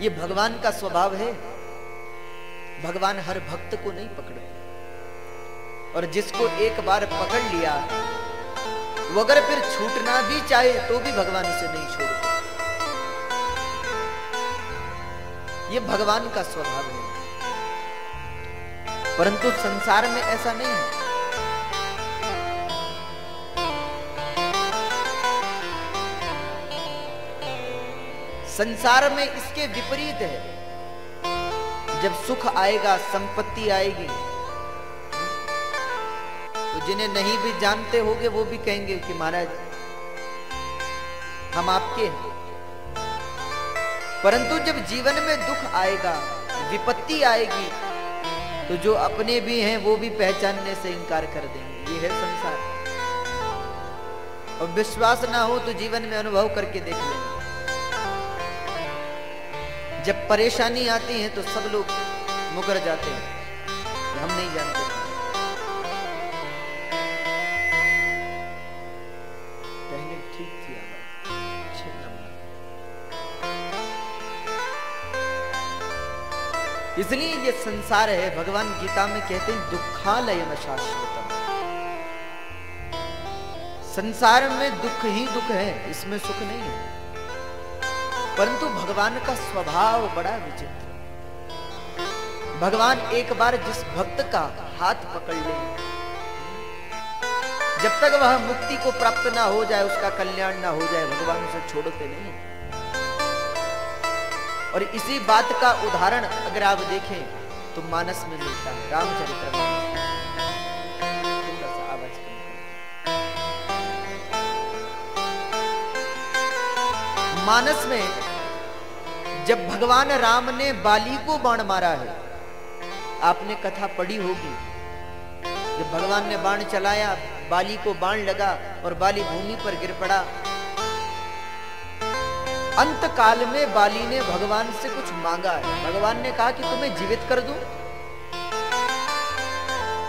ये भगवान का स्वभाव है। भगवान हर भक्त को नहीं पकड़ते, और जिसको एक बार पकड़ लिया वो अगर फिर छूटना भी चाहे तो भी भगवान उसे नहीं छोड़ते। ये भगवान का स्वभाव है। परंतु संसार में ऐसा नहीं है। संसार में इसके विपरीत है। जब सुख आएगा, संपत्ति आएगी, तो जिन्हें नहीं भी जानते होंगे वो भी कहेंगे कि महाराज हम आपके हैं। परंतु जब जीवन में दुख आएगा, विपत्ति आएगी, तो जो अपने भी हैं वो भी पहचानने से इनकार कर देंगे। ये है संसार। और विश्वास ना हो तो जीवन में अनुभव करके देख लेंगे। जब परेशानी आती है तो सब लोग मुकर जाते हैं, हम नहीं जानते। पहले ठीक थी आवाज, 6 नंबर। इसलिए ये संसार है, भगवान गीता में कहते हैं दुखालयम शाश्वतम। संसार में दुख ही दुख है, इसमें सुख नहीं है। परंतु भगवान का स्वभाव बड़ा विचित्र। भगवान एक बार जिस भक्त का हाथ पकड़ ले, जब तक वह मुक्ति को प्राप्त ना हो जाए, उसका कल्याण ना हो जाए, भगवान उसे छोड़ते नहीं। और इसी बात का उदाहरण अगर आप देखें तो मानस में मिलता है। रामचरितमानस। मानस में जब भगवान राम ने बाली को बाण मारा है, आपने कथा पढ़ी होगी। जब भगवान ने बाण चलाया, बाली को बाण लगा और बाली भूमि पर गिर पड़ा। अंत काल में बाली ने भगवान से कुछ मांगा है। भगवान ने कहा कि तुम्हें जीवित कर दूं।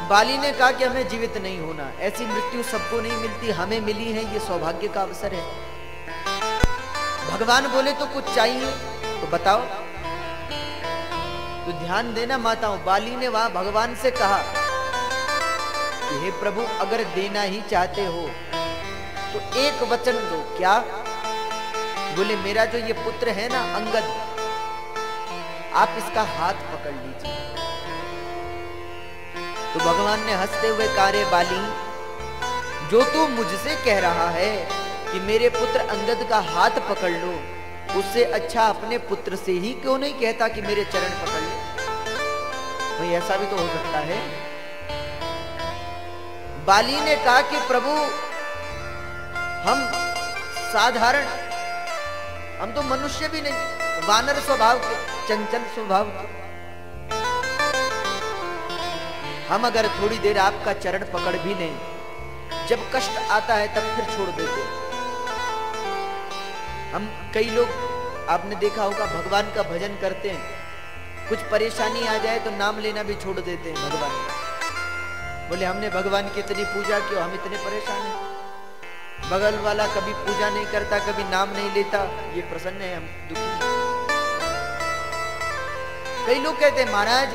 बाली ने कहा कि हमें जीवित नहीं होना, ऐसी मृत्यु सबको नहीं मिलती, हमें मिली है, ये सौभाग्य का अवसर है। भगवान बोले तो कुछ चाहिए तो बताओ। तो ध्यान देना माताओं, बाली ने वहां भगवान से कहा कि हे प्रभु, अगर देना ही चाहते हो तो एक वचन दो। क्या? बोले मेरा जो ये पुत्र है ना अंगद, आप इसका हाथ पकड़ लीजिए। तो भगवान ने हंसते हुए कहा, रे बाली, जो तू मुझसे कह रहा है कि मेरे पुत्र अंगद का हाथ पकड़ लो, उससे अच्छा अपने पुत्र से ही क्यों नहीं कहता कि मेरे चरण पकड़ ले? भाई ऐसा भी तो हो सकता है। बाली ने कहा कि प्रभु, हम साधारण, हम तो मनुष्य भी नहीं, वानर स्वभाव के, चंचल स्वभाव के, हम अगर थोड़ी देर आपका चरण पकड़ भी लें, जब कष्ट आता है तब फिर छोड़ देते। हम कई लोग आपने देखा होगा भगवान का भजन करते हैं, कुछ परेशानी आ जाए तो नाम लेना भी छोड़ देते हैं भगवान का। बोले हमने भगवान की इतनी पूजा की, हम इतने परेशान हैं। बगल वाला कभी पूजा नहीं करता, कभी नाम नहीं लेता, ये प्रसन्न है, हम दुखी हैं। कई लोग कहते हैं महाराज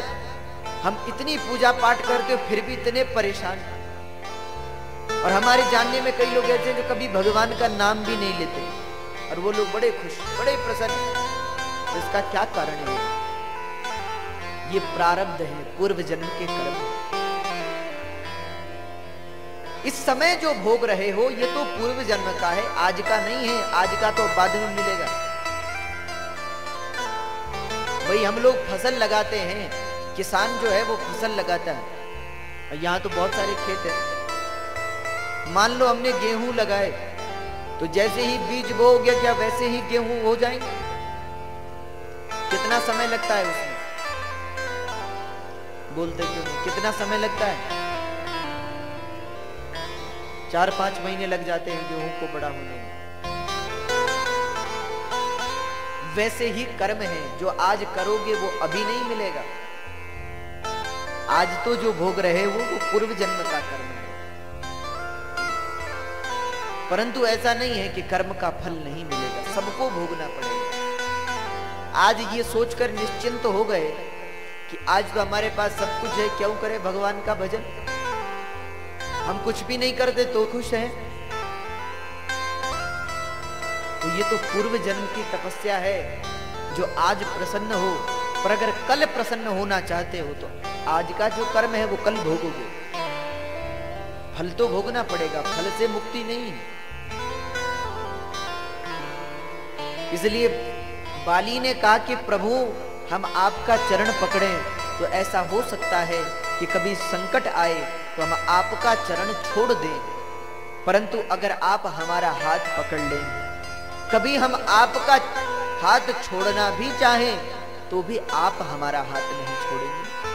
हम इतनी पूजा पाठ करते फिर भी इतने परेशान। और हमारे जानने में कई लोग ऐसे हैं जो कभी भगवान का नाम भी नहीं लेते और वो लोग बड़े खुश, बड़े प्रसन्न। तो इसका क्या कारण है? ये प्रारब्ध है, पूर्व जन्म के कर्म। इस समय जो भोग रहे हो ये तो पूर्व जन्म का है, आज का नहीं है। आज का तो बाद में मिलेगा। भाई हम लोग फसल लगाते हैं, किसान जो है वो फसल लगाता है। यहाँ तो बहुत सारे खेत है। मान लो हमने गेहूं लगाए, तो जैसे ही बीज बो हो गया, क्या वैसे ही गेहूं हो जाएंगे? कितना समय लगता है उसमें? बोलते क्यों नहीं? कितना समय लगता है? 4-5 महीने लग जाते हैं गेहूं को बड़ा होने में। वैसे ही कर्म है, जो आज करोगे वो अभी नहीं मिलेगा। आज तो जो भोग रहे हो वो पूर्व जन्म का कर्म है। परंतु ऐसा नहीं है कि कर्म का फल नहीं मिलेगा, सबको भोगना पड़ेगा। आज ये सोचकर निश्चिंत हो गए कि आज तो हमारे पास सब कुछ है, क्यों करें भगवान का भजन, हम कुछ भी नहीं करते तो खुश हैं। तो ये तो पूर्व जन्म की तपस्या है जो आज प्रसन्न हो, पर अगर कल प्रसन्न होना चाहते हो तो आज का जो कर्म है वो कल भोगोगे, फल तो भोगना पड़ेगा, फल से मुक्ति नहीं है। इसलिए बाली ने कहा कि प्रभु हम आपका चरण पकड़ें तो ऐसा हो सकता है कि कभी संकट आए तो हम आपका चरण छोड़ दें, परंतु अगर आप हमारा हाथ पकड़ लें, कभी हम आपका हाथ छोड़ना भी चाहें तो भी आप हमारा हाथ नहीं छोड़ेंगे।